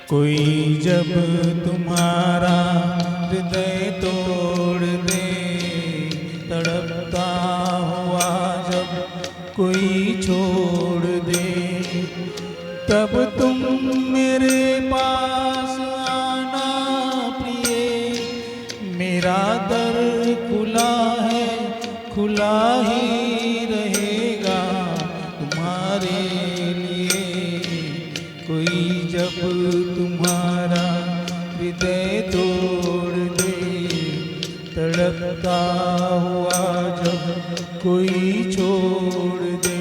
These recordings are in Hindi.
कोई जब तुम्हारा हृदय तोड़ दे, तड़पता हुआ जब कोई छोड़ दे, तब तुम मेरे पास आना प्रिय। मेरा दर खुला है, खुला ही रहेगा तुम्हारे लिए। कोई जब तुम्हारा हृदय तोड़ दे, तड़पता हुआ जब कोई छोड़ दे।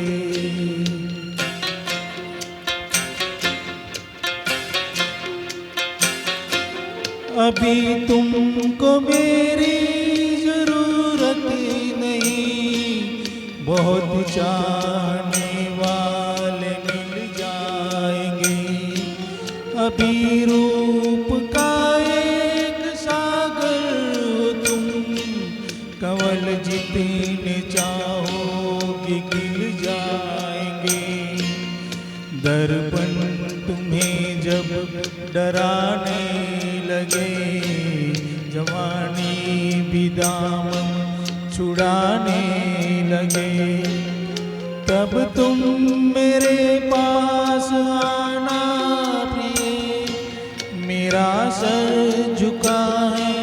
अभी तुमको मेरी जरूरत नहीं, बहुत चाहने वाले मिल जाएंगे। अभी रूप का एक सागर हो तुम, कंवल जितने चाहोगे गिर जाएंगे। दर्पण तुम्हें जब डराने लगे, जवानी भी दामन छुड़ाने लगे, तब तुम मेरे पास आना प्रिय। मेरा सर झुका है,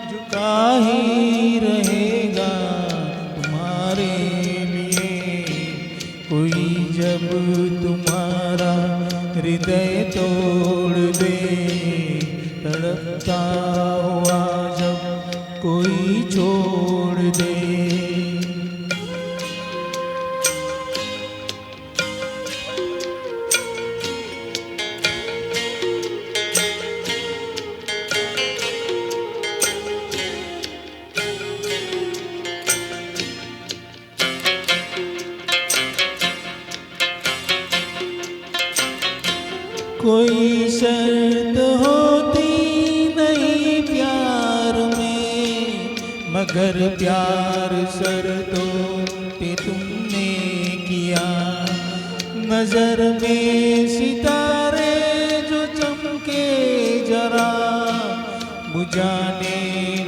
झुका ही रहेगा तुम्हारे लिए। कोई जब तुम्हारा हृदय तोड़ दे, तड़पता हुआ जब कोई छोड़ दे। कोई शर्त होती नहीं प्यार में, मगर प्यार शर्तों पे तुमने किया। नजर में सितारे जो चमके जरा, बुझाने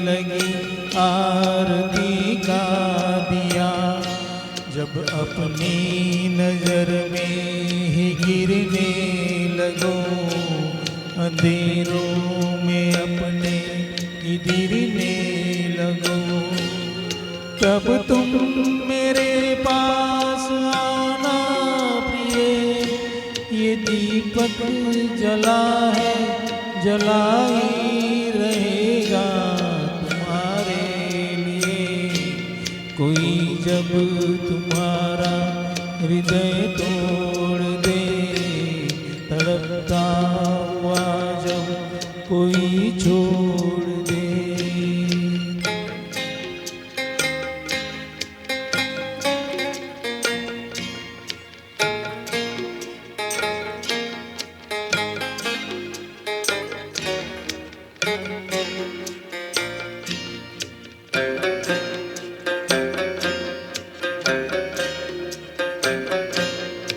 लगी आरती का दिया। जब अपनी नजर में ही गिरने लगो, अंधेरों में अपने ही गिरने लगो, तब तुम मेरे पास आना प्रिय। ये दीपक जला है, जला ही रहेगा तुम्हारे लिए। कोई जब तुम्हारा हृदय तोड़ दे, तड़पता हुआ जब कोई छोड़